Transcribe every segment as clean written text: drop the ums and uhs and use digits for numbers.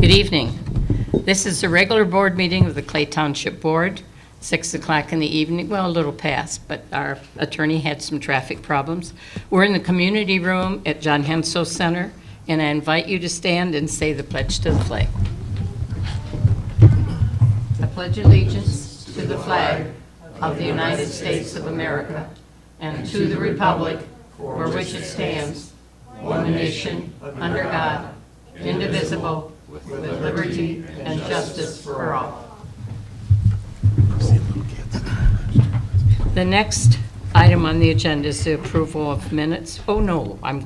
Good evening. This is the regular board meeting of the Clay Township Board, 6 o'clock in the evening, well, a little past, but our attorney had some traffic problems. We're in the community room at John Hensel Center, and I invite you to stand and say the pledge to the flag. I pledge allegiance to the flag of the United States of America and to the republic for which it stands, one nation, under God, indivisible, with liberty and justice for all. The next item on the agenda is the approval of minutes. Oh no, I'm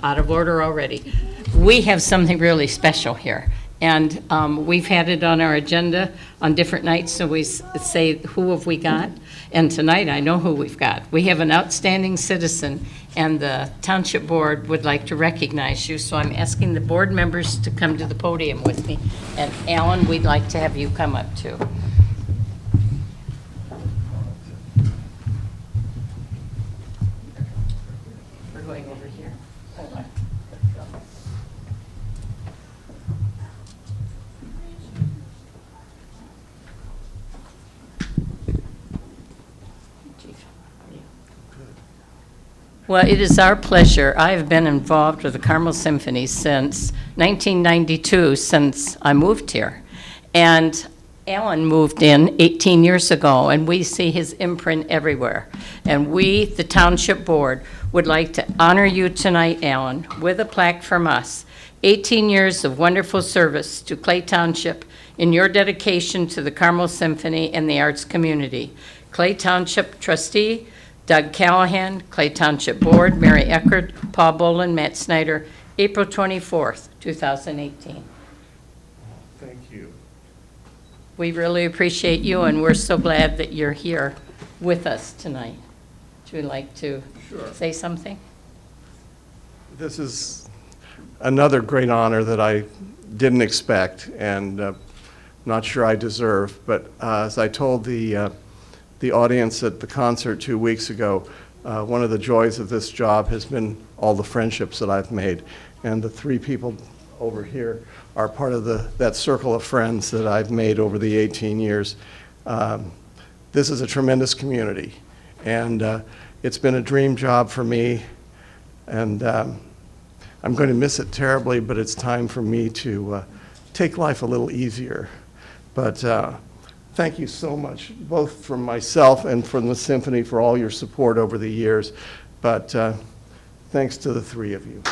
out of order already. We have something really special here. And we've had it on our agenda on different nights, so we say, who have we got? And tonight, I know who we've got. We have an outstanding citizen, and the Township Board would like to recognize you, so I'm asking the board members to come to the podium with me. And Alan, we'd like to have you come up too. We're going over here. Hold on. Well, it is our pleasure. I have been involved with the Carmel Symphony since 1992, since I moved here. And Alan moved in 18 years ago, and we see his imprint everywhere. And we, the Township Board, would like to honor you tonight, Alan, with a plaque from us. 18 years of wonderful service to Clay Township in your dedication to the Carmel Symphony and the arts community. Clay Township Trustee, Doug Callahan, Clay Township Board, Mary Eckert, Paul Boland, Matt Snyder, April 24th, 2018. Thank you. We really appreciate you, and we're so glad that you're here with us tonight. Would you like to say something? This is another great honor that I didn't expect and not sure I deserve, but as I told the audience at the concert 2 weeks ago, one of the joys of this job has been all the friendships that I've made. And the three people over here are part of that circle of friends that I've made over the 18 years. This is a tremendous community, and it's been a dream job for me, and I'm going to miss it terribly, but it's time for me to take life a little easier. But thank you so much, both from myself and from the Symphony, for all your support over the years. But thanks to the three of you.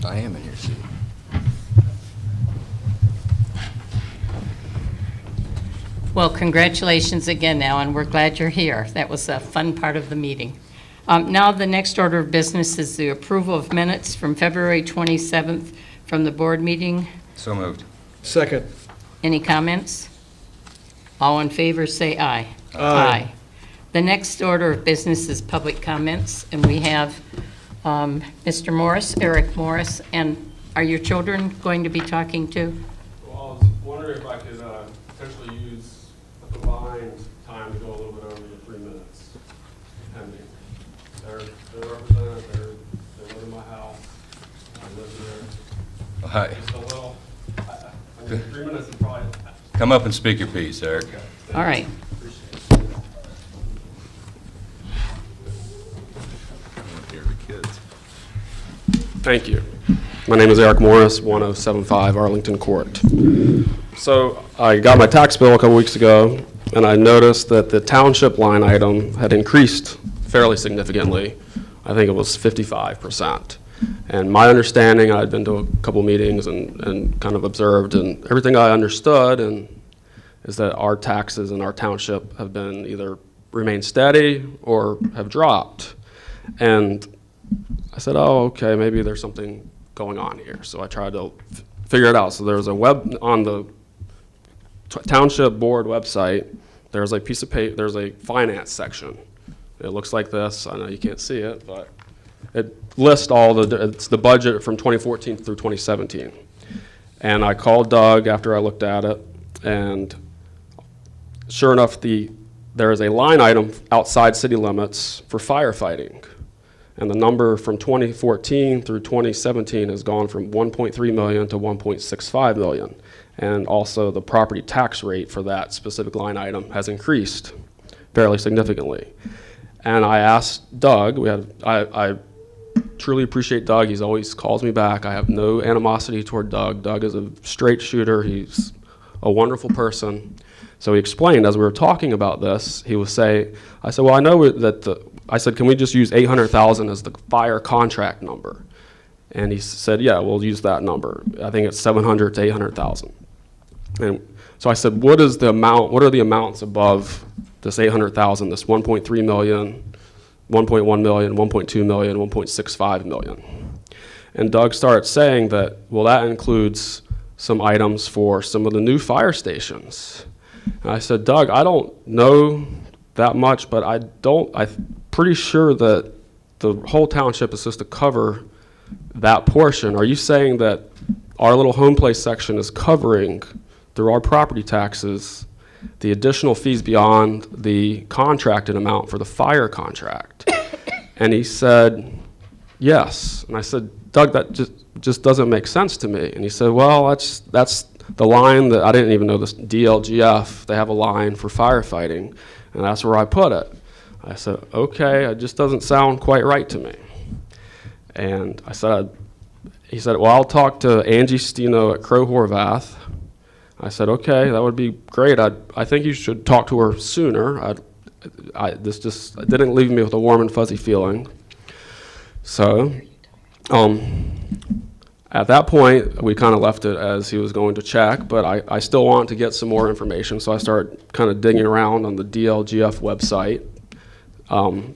I am in your seat. Well, congratulations again, Alan. We're glad you're here. That was a fun part of the meeting. Now the next order of business is the approval of minutes from February 27th from the board meeting. So moved. Second. Any comments? All in favor say aye. Aye. The next order of business is public comments, and we have Mr. Morris, Eric Morris, and are your children going to be talking too? Well, I was wondering if I could potentially use a combined time to go a little bit over the 3 minutes, depending. They're represented, they live in my house, I live there. Hi. Just a little, I mean, 3 minutes is probably. Come up and speak your piece, Eric. Okay. All right. Here are the kids. Thank you. My name is Eric Morris, 1075 Arlington Court. So I got my tax bill a couple weeks ago, and I noticed that the township line item had increased fairly significantly. I think it was 55%. And my understanding, I'd been to a couple meetings and kind of observed, and everything I understood is that our taxes in our township have been either remained steady or have dropped. And I said, oh, okay, maybe there's something going on here. So I tried to figure it out. So there's a on the Township Board website, there's a piece of paper, there's a finance section. It looks like this. I know you can't see it, but it lists it's the budget from 2014 through 2017. And I called Doug after I looked at it, and sure enough, there is a line item outside city limits for firefighting. And the number from 2014 through 2017 has gone from 1.3 million to 1.65 million. And also the property tax rate for that specific line item has increased fairly significantly. And I asked Doug, I truly appreciate Doug. He's always calls me back. I have no animosity toward Doug. Doug is a straight shooter. He's a wonderful person. So he explained, as we were talking about this, I said, well, I know that I said, can we just use 800,000 as the fire contract number? And he said, yeah, we'll use that number. I think it's 700 to 800,000. And so I said, what are the amounts above this 800,000, this 1.3 million, 1.1 million, 1.2 million, 1.65 million? And Doug started saying that, well, that includes some items for some of the new fire stations. And I said, Doug, I don't know that much, but I'm pretty sure that the whole township is supposed to cover that portion. Are you saying that our little home place section is covering, through our property taxes, the additional fees beyond the contracted amount for the fire contract? And he said, yes. And I said, Doug, that just doesn't make sense to me. And he said, well, that's the line that I didn't even know this DLGF, they have a line for firefighting, and that's where I put it. I said, okay, it just doesn't sound quite right to me. And he said, well, I'll talk to Angie Stino at Crow Horvath. I said, okay, that would be great. I think you should talk to her sooner. This just didn't leave me with a warm and fuzzy feeling. So, at that point, we kind of left it as he was going to check, but I still wanted to get some more information, so I started kind of digging around on the DLGF website,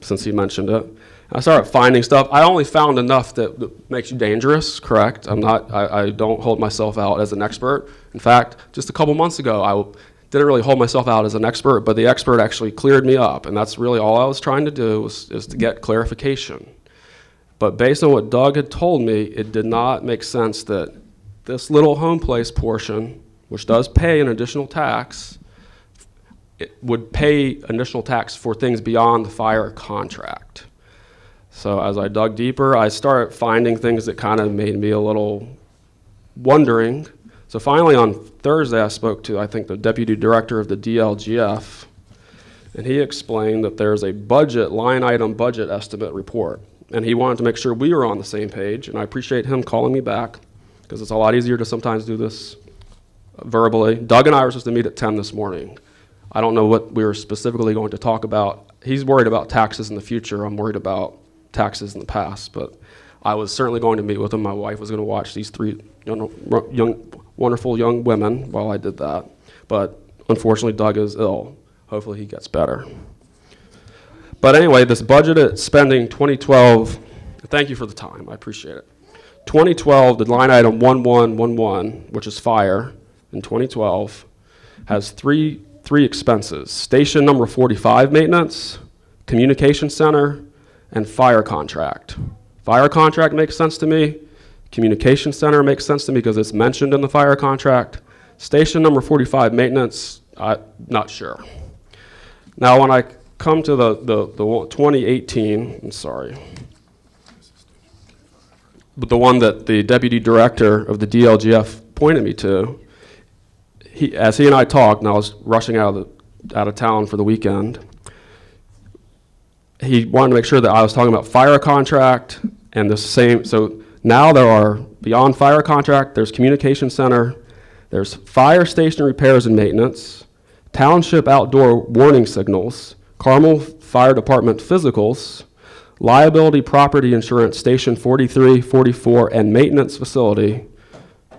since he mentioned it. I started finding stuff. I only found enough that makes you dangerous, correct? I don't hold myself out as an expert. In fact, just a couple months ago, I didn't really hold myself out as an expert, but the expert actually cleared me up, and that's really all I was trying to do is to get clarification. But based on what Doug had told me, it did not make sense that this little home place portion, which does pay an additional tax, it would pay additional tax for things beyond the fire contract. So as I dug deeper, I started finding things that kind of made me a little wondering. So finally on Thursday, I spoke to, I think, the deputy director of the DLGF, and he explained that there's a line item budget estimate report. And he wanted to make sure we were on the same page, and I appreciate him calling me back, because it's a lot easier to sometimes do this verbally. Doug and I were supposed to meet at 10 this morning. I don't know what we were specifically going to talk about. He's worried about taxes in the future. I'm worried about taxes in the past, but I was certainly going to meet with him. My wife was going to watch these three wonderful young women while I did that. But unfortunately, Doug is ill. Hopefully he gets better. But anyway, this budgeted spending 2012, thank you for the time, I appreciate it. 2012, the line item 1111, which is fire, in 2012, has three expenses: station number 45 maintenance, communication center, and fire contract. Fire contract makes sense to me. Communication center makes sense to me because it's mentioned in the fire contract. Station number 45 maintenance, I'm not sure. Now, when I come to the 2018, I'm sorry, but the one that the deputy director of the DLGF pointed me to, as he and I talked, and I was rushing out of town for the weekend, he wanted to make sure that I was talking about fire contract and the same. So now there are, beyond fire contract, there's communication center, there's fire station repairs and maintenance, township outdoor warning signals, Carmel Fire Department physicals, liability property insurance, station 43, 44, and maintenance facility,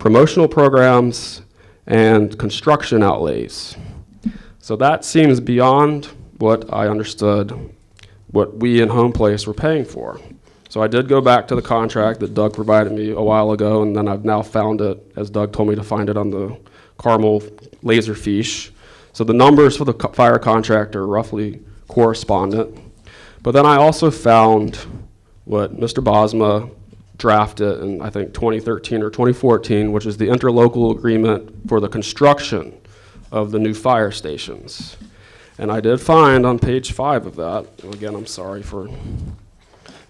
promotional programs, and construction outlays. So that seems beyond what I understood what we in Home Place were paying for. So I did go back to the contract that Doug provided me a while ago, and then I've now found it, as Doug told me to find it on the Carmel laser fiche. So the numbers for the fire contract are roughly correspondent. But then I also found what Mr. Bosma drafted in, I think, 2013 or 2014, which is the interlocal agreement for the construction of the new fire stations. And I did find on page 5 of that, and again, I'm sorry for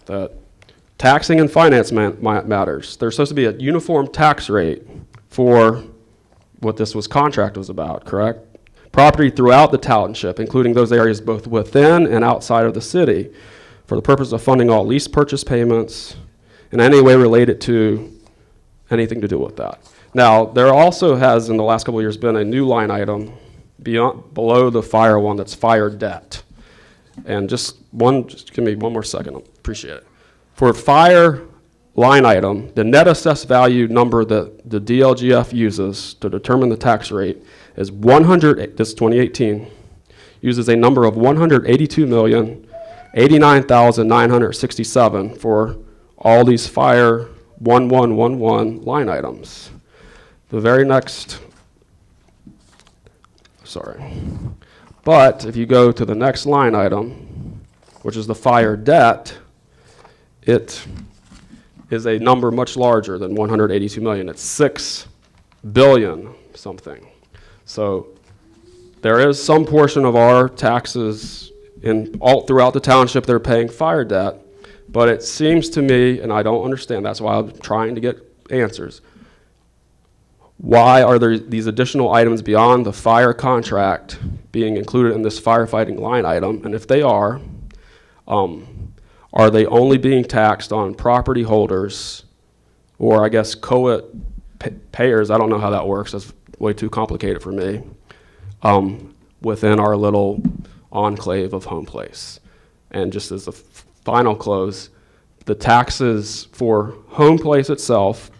that, taxing and finance matters. There's supposed to be a uniform tax rate for what this contract was about, correct? Property throughout the township, including those areas both within and outside of the city, for the purpose of funding all lease purchase payments in any way related to anything to do with that. Now, there also has, in the last couple of years, been a new line item below the fire one that's fire debt. And just give me one more second, I appreciate it. For fire line item, the net assessed value number that the DLGF uses to determine the tax rate is this is 2018, uses a number of $182,089,967 for all these fire 1111 line items. The very next, but if you go to the next line item, which is the fire debt, it is a number much larger than 182 million. It's 6 billion something. So there is some portion of our taxes all throughout the township that are paying fire debt, but it seems to me, and I don't understand, that's why I'm trying to get answers, why are there these additional items beyond the fire contract being included in this firefighting line item? And if they are they only being taxed on property holders, or I guess COIT payers? I don't know how that works. That's way too complicated for me. Within our little enclave of Home Place. And just as a final close, the taxes for Home Place itself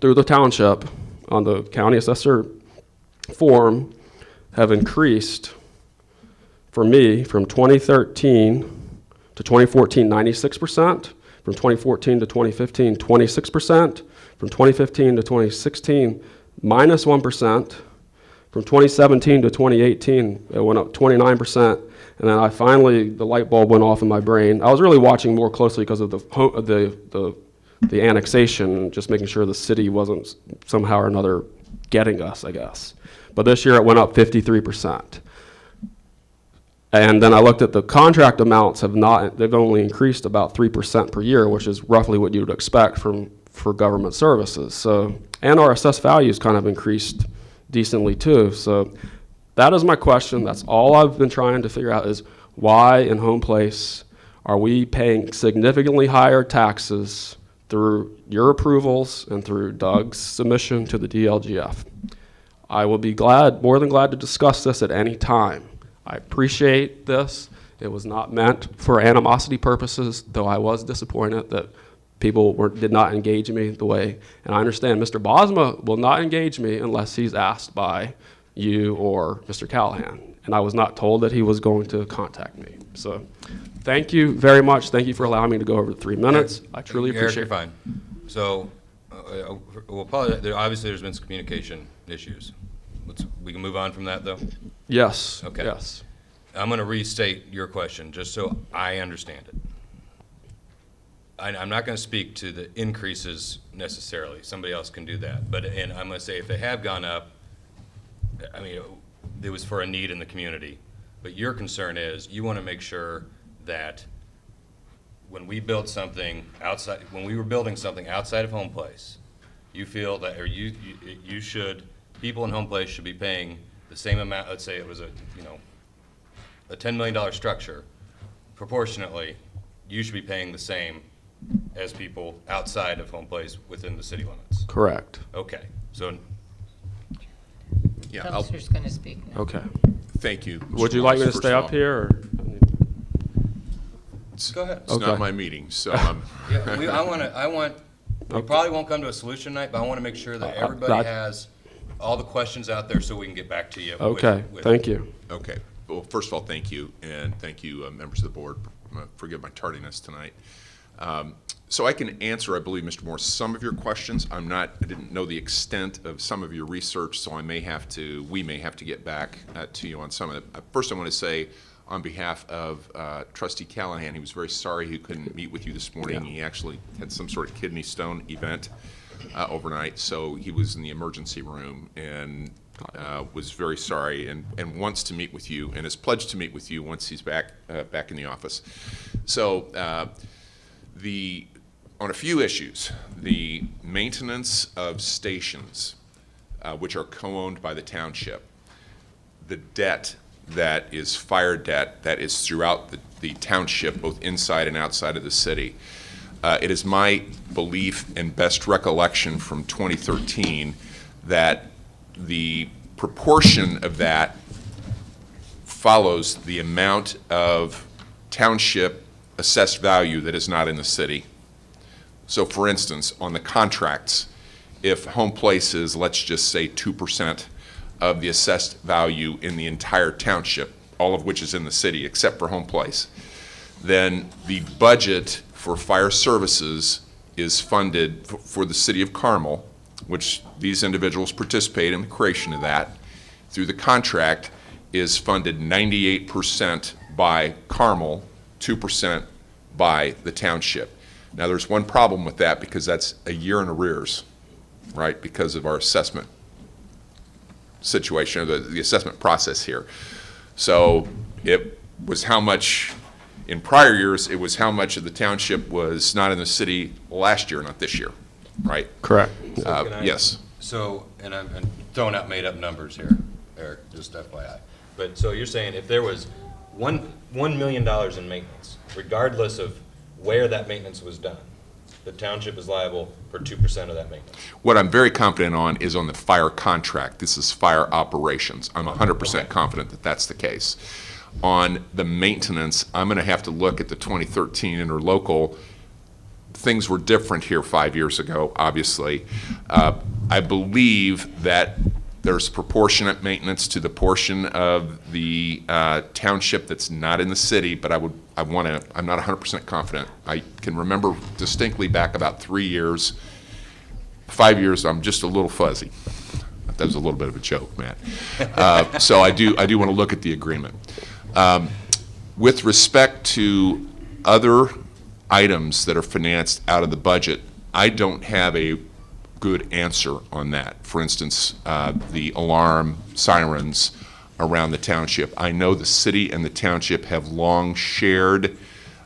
through the township on the county assessor form have increased for me from 2013 to 2014, 96%, from 2014 to 2015, 26%, from 2015 to 2016, minus 1%, from 2017 to 2018, it went up 29%, and then the light bulb went off in my brain. I was really watching more closely because of the annexation, just making sure the city wasn't somehow or another getting us, I guess. But this year it went up 53%. And then I looked at the contract amounts they've only increased about 3% per year, which is roughly what you would expect for government services. So, and our assessed values kind of increased decently too. So that is my question. That's all I've been trying to figure out is why in Home Place are we paying significantly higher taxes through your approvals and through Doug's submission to the DLGF. I will be more than glad to discuss this at any time. I appreciate this. It was not meant for animosity purposes, though I was disappointed that people did not engage me the way, and I understand Mr. Bosma will not engage me unless he's asked by you or Mr. Callahan, and I was not told that he was going to contact me. So thank you very much. Thank you for allowing me to go over 3 minutes. I truly appreciate it. Eric, you're fine. So, we'll apologize. Obviously, there's been some communication issues. We can move on from that, though? Yes. Okay. Yes. I'm going to restate your question, just so I understand it. I'm not going to speak to the increases necessarily. Somebody else can do that. And I'm going to say if they have gone up, I mean, it was for a need in the community. But your concern is you want to make sure that when we build something outside, when we were building something outside of Home Place, you feel that, or you should, people in Home Place should be paying the same amount. Let's say it was a $10 million structure. Proportionately, you should be paying the same as people outside of Home Place within the city limits. Correct. Okay. So, Yeah, Counselor's going to speak now. Okay. thank you. Would Mr. you like me to Morris, stay first of up all. here? Or? go ahead. It's Okay. not my meeting, so Yeah, we probably won't come to a solution tonight, but I want to make sure that everybody has all the questions out there so we can get back to you. Okay. Thank you. okay. Well, first of all, thank you, and thank you, members of the board. Forgive my tardiness tonight. So I can answer, I believe, Mr. Morris, some of your questions. I didn't know the extent of some of your research, so we may have to get back to you on some of it. First, I want to say on behalf of Trustee Callahan. He was very sorry he couldn't meet with you this morning. He actually had some sort of kidney stone event overnight, so he was in the emergency room and was very sorry and wants to meet with you and has pledged to meet with you once he's back in the office. So on a few issues, the maintenance of stations, which are co-owned by the township, the debt that is fire debt that is throughout the township, both inside and outside of the city. It is my belief and best recollection from 2013 that the proportion of that follows the amount of township assessed value that is not in the city. So for instance, on the contracts, if Home Place is, let's just say 2% of the assessed value in the entire township, all of which is in the city except for Home Place, then the budget for fire services is funded for the city of Carmel, which these individuals participate in the creation of that, through the contract is funded 98% by Carmel, 2% by the township. Now there's one problem with that because that's a year in arrears, right, because of our assessment situation, or the assessment process here. So it was how much, in prior years, it was how much of the township was not in the city last year, not this year, right? Correct. Yes. So, and I'm throwing out made-up numbers here, Eric, just FYI. But, so you're saying if there was $1 million in maintenance, regardless of where that maintenance was done, the township is liable for 2% of that maintenance? What I'm very confident on is on the fire contract. This is fire operations. I'm 100% confident that that's the case. On the maintenance, I'm going to have to look at the 2013 interlocal. Things were different here 5 years ago, obviously. I believe that there's proportionate maintenance to the portion of the township that's not in the city, but I'm not 100% confident. I can remember distinctly back about 3 years, 5 years, I'm just a little fuzzy. That was a little bit of a joke, Matt. So I do want to look at the agreement. With respect to other items that are financed out of the budget, I don't have a good answer on that. For instance, the alarm sirens around the township. I know the city and the township have long shared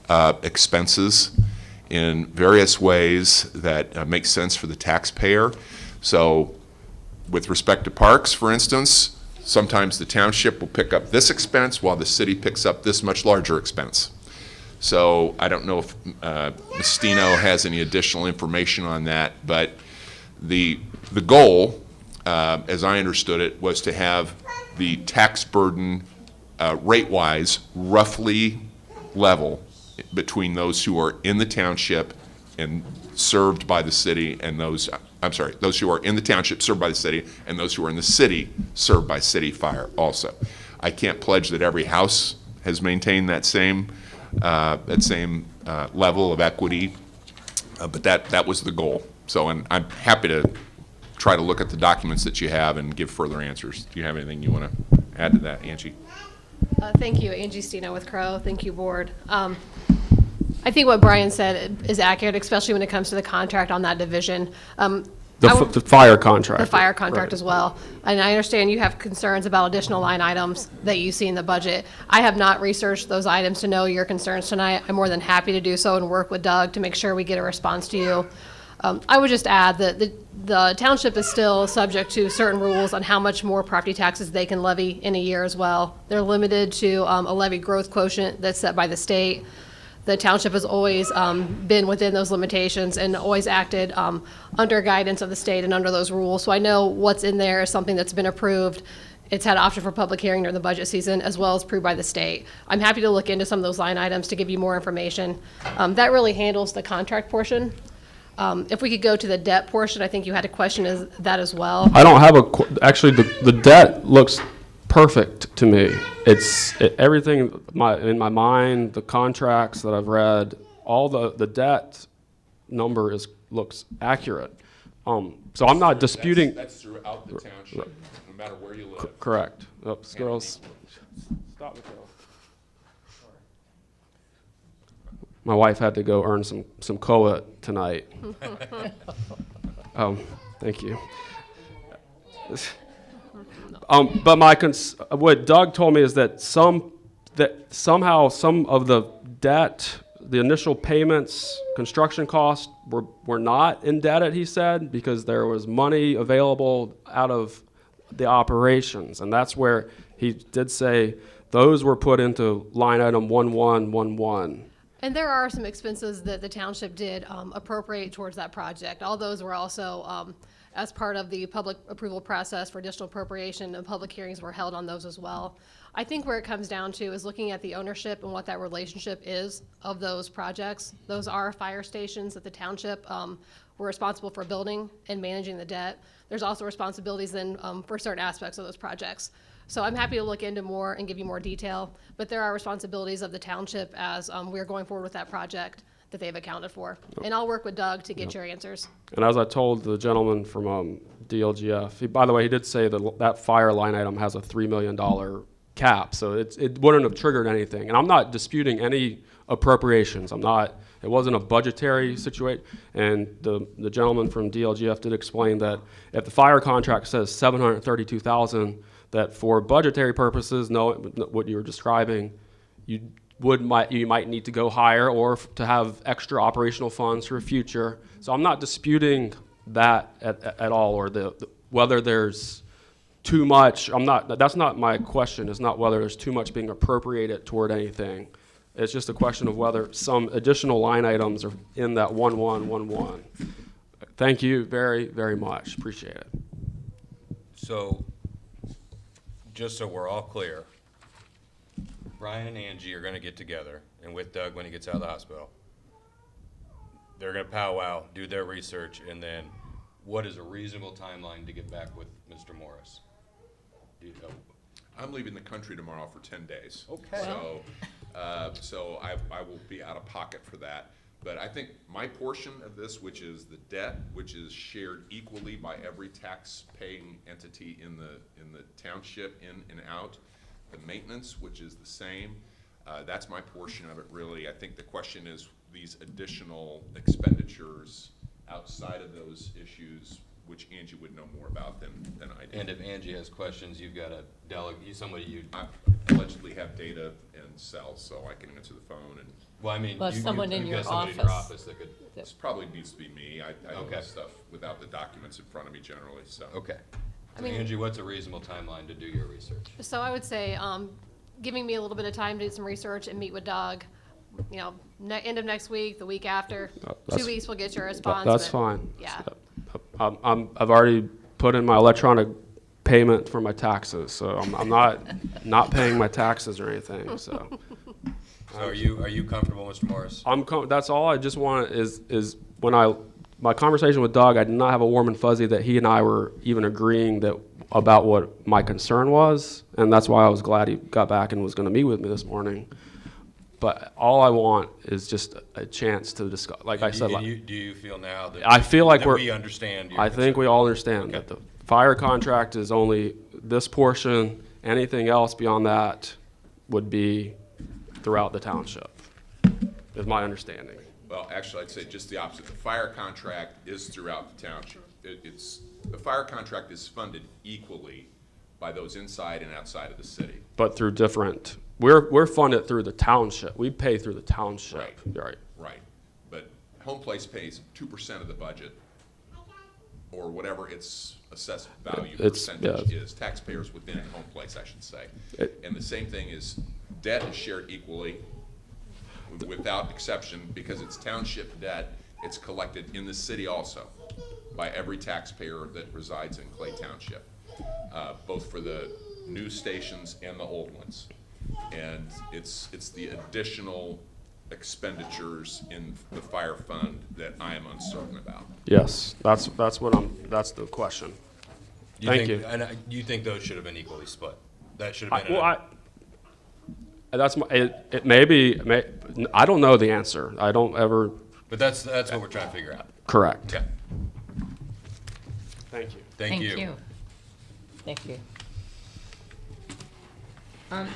expenses in various ways that make sense for the taxpayer. So with respect to parks, for instance, sometimes the township will pick up this expense while the city picks up this much larger expense. So I don't know if Ms. Stino has any additional information on that, but the goal, as I understood it, was to have the tax burden rate-wise roughly level between those who are in the township and served by the city and those who are in the township served by the city and those who are in the city served by city fire also. I can't pledge that every house has maintained that same level of equity, but that was the goal. So, and I'm happy to try to look at the documents that you have and give further answers. Do you have anything you want to add to that, Angie? Thank you, Angie Stino with Crow. Thank you, board. I think what Brian said is accurate, especially when it comes to the contract on that division. The fire contract. The fire contract Right. as well. And I understand you have concerns about additional line items that you see in the budget. I have not researched those items to know your concerns tonight. I'm more than happy to do so and work with Doug to make sure we get a response to you. I would just add that the township is still subject to certain rules on how much more property taxes they can levy in a year as well. They're limited to a levy growth quotient that's set by the state. The township has always been within those limitations and always acted under guidance of the state and under those rules. So I know what's in there is something that's been approved. It's had option for public hearing during the budget season as well as approved by the state. I'm happy to look into some of those line items to give you more information. That really handles the contract portion. If we could go to the debt portion, I think you had a question as that as well. I don't have actually, the debt looks perfect to me. Everything in my mind, the contracts that I've read, all the debt number looks accurate. So I'm not disputing. That's throughout the township, no matter where you live. Correct. Oops, girls. Stop it, girl. My wife had to go earn some COA tonight. Thank you. But what Doug told me is that somehow some of the debt, the initial payments, construction costs were not indebted, he said, because there was money available out of the operations. And that's where he did say those were put into line item 1111. And there are some expenses that the township did appropriate towards that project. All those were also, as part of the public approval process for additional appropriation, and public hearings were held on those as well. I think where it comes down to is looking at the ownership and what that relationship is of those projects. Those are fire stations that the township were responsible for building and managing the debt. There's also responsibilities then for certain aspects of those projects. So I'm happy to look into more and give you more detail, but there are responsibilities of the township as we're going forward with that project that they've accounted for. And I'll work with Doug to get your answers. And as I told the gentleman from DLGF, by the way, he did say that fire line item has a $3 million cap, so it wouldn't have triggered anything. And I'm not disputing any appropriations. It wasn't a budgetary situation. And the gentleman from DLGF did explain that if the fire contract says $732,000, that for budgetary purposes, what you were describing, you might need to go higher or to have extra operational funds for future. So I'm not disputing that at all, or whether there's too much. That's not my question. It's not whether there's too much being appropriated toward anything. It's just a question of whether some additional line items are in that 1111. Thank you very, very much. Appreciate it. So, just so we're all clear, Brian and Angie are going to get together, and with Doug when he gets out of the hospital, they're going to powwow, do their research, and then what is a reasonable timeline to get back with Mr. Morris? I'm leaving the country tomorrow for 10 days. Okay. So I will be out of pocket for that. But I think my portion of this, which is the debt, which is shared equally by every tax-paying entity in the township, in and out, the maintenance, which is the same, that's my portion of it, really. I think the question is these additional expenditures outside of those issues, which Angie would know more about than I do. And if Angie has questions, you've got a I allegedly have data and cells, so I can answer the phone and. Well, I mean, Well, someone in you've your got somebody in your office. office that could. This probably needs to be me. I do Okay. this stuff without the documents in front of me generally, so. Okay. I mean- Angie, what's a reasonable timeline to do your research? So I would say, giving me a little bit of time to do some research and meet with Doug, end of next week, the week after, That's- 2 weeks, we'll get your response. That's but- fine. Yeah. I've already put in my electronic payment for my taxes, so I'm not paying my taxes or anything, so. So are you comfortable, Mr. Morris? That's all I just want is when my conversation with Doug, I did not have a warm and fuzzy that he and I were even agreeing about what my concern was, and that's why I was glad he got back and was going to meet with me this morning. But all I want is just a chance to discuss, like I said. Do you feel now that I feel like that we understand your I think we all understand that the fire contract is only this portion. Anything else beyond that would be throughout the township, is my understanding. Well, actually, I'd say just the opposite. The fire contract is throughout the township. The fire contract is funded equally by those inside and outside of the city. But through different, we're funded through the township. We pay through the township. Right. Right. But Home Place pays 2% of the budget, or whatever its assessed value percentage is. Taxpayers within Home Place, I should say. And the same thing is, debt is shared equally, without exception, because it's township debt. It's collected in the city also by every taxpayer that resides in Clay Township, both for the new stations and the old ones. And it's the additional expenditures in the fire fund that I am uncertain about. Yes, that's the question. Thank you. And you think those should have been equally split? That should have been. It may be. I don't know the answer. I don't ever. But that's what we're trying to figure out. Correct. Okay. Thank you. Thank you. Thank you.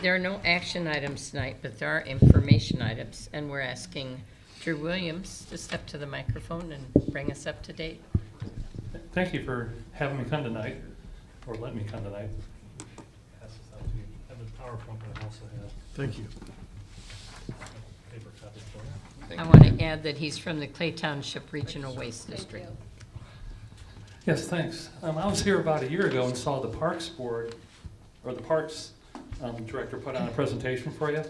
There are no action items tonight, but there are information items, and we're asking Mr. Williams to step to the microphone and bring us up to date. Thank you for having me come tonight, or letting me come tonight. Pass this out to you. I have a PowerPoint, but I also have Thank you. paper copies for you. Thank I you. want to add that he's from the Clay Township Regional Waste District. Yes, thanks. I was here about a year ago and saw the Parks Board, or the Parks Director put on a presentation for you.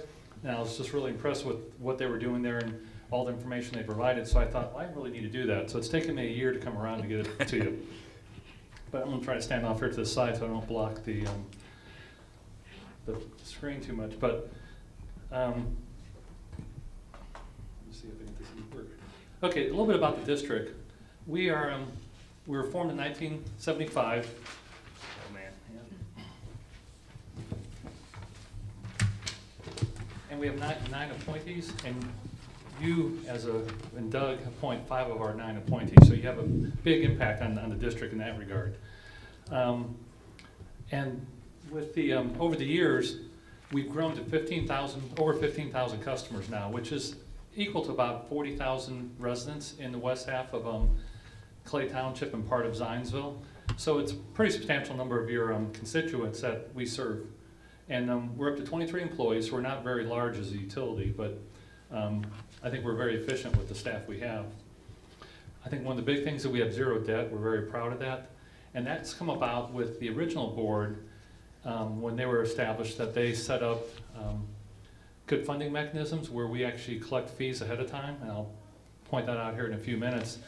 And I was just really impressed with what they were doing there and all the information they provided, so I thought, well, I really need to do that. So it's taken me a year to come around to get it to you. But I'm gonna try to stand off here to the side so I don't block the screen too much. But let me see if I can get this to work. Okay, a little bit about the district. We were formed in 1975. Oh man, yeah. And we have nine appointees, and you, and Doug, appoint 5 of our 9 appointees, so you have a big impact on the district in that regard. And with the, over the years, we've grown to over 15,000 customers now, which is equal to about 40,000 residents in the west half of Clay Township and part of Zionsville. So it's a pretty substantial number of your constituents that we serve. And we're up to 23 employees, so we're not very large as a utility, but I think we're very efficient with the staff we have. I think one of the big things that we have 0 debt. We're very proud of that. And that's come about with the original board when they were established, that they set up good funding mechanisms where we actually collect fees ahead of time, and I'll point that out here in a few minutes,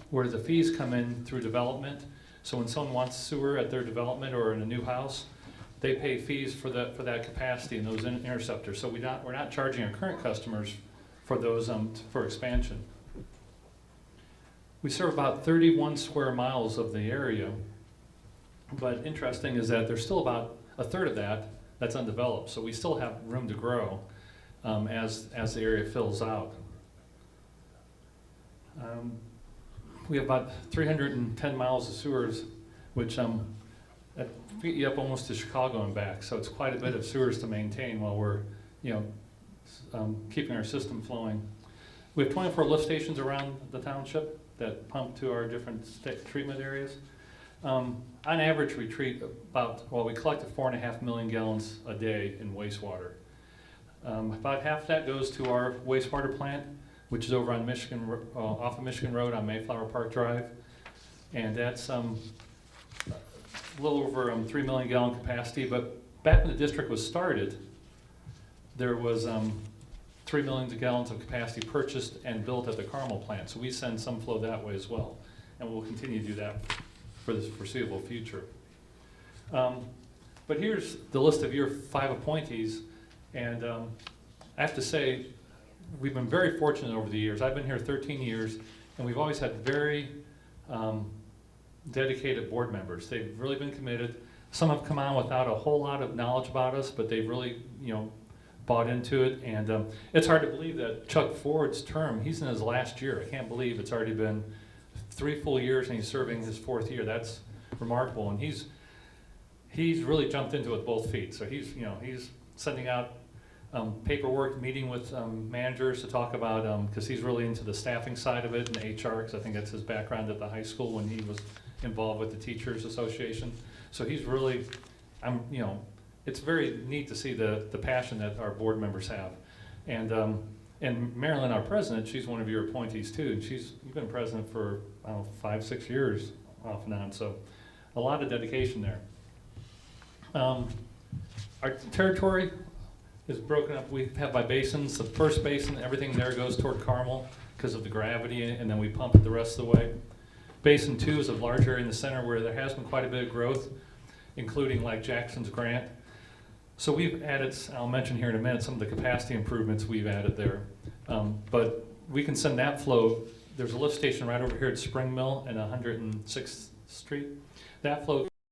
where the fees come in through development. So when someone wants sewer at their development or in a new house, they pay fees for that capacity and those interceptors. So we're not charging our current customers for those for expansion. We serve about 31 square miles of the area, but interesting is that there's still about a third of that that's undeveloped. So we still have room to grow as the area fills out. We have about 310 miles of sewers, which that feet you up almost to Chicago and back. So it's quite a bit of sewers to maintain while we're, keeping our system flowing. We have 24 lift stations around the township that pump to our different treatment areas. On average, we treat we collect 4.5 million gallons a day in wastewater. About half of that goes to our wastewater plant, which is over on off of Michigan Road on Mayflower Park Drive. And that's a little over 3 million gallon capacity, but back when the district was started, there was 3 million gallons of capacity purchased and built at the Carmel plant. So we send some flow that way as well, and we'll continue to do that for the foreseeable future. But here's the list of your 5 appointees, and I have to say, we've been very fortunate over the years. I've been here 13 years, and we've always had very dedicated board members. They've really been committed. Some have come on without a whole lot of knowledge about us, but they've really, bought into it. And it's hard to believe that Chuck Ford's term, he's in his last year. I can't believe it's already been 3 full years and he's serving his 4th year. That's remarkable. And he's really jumped into it with both feet. So he's sending out paperwork, meeting with managers to talk about, because he's really into the staffing side of it and HR, because I think that's his background at the high school when he was involved with the Teachers Association. So he's really, it's very neat to see the passion that our board members have. And Marilyn, our president, she's one of your appointees too, and you've been president for, 5-6 years off and on, so a lot of dedication there. Our territory is broken up. We have by basins. The first basin, everything there goes toward Carmel because of the gravity, and then we pump it the rest of the way. Basin 2 is a large area in the center where there has been quite a bit of growth, including like Jackson's Grant. So we've added, I'll mention here in a minute, some of the capacity improvements we've added there. But we can send that flow. There's a lift station right over here at Spring Mill and 106th Street. That flow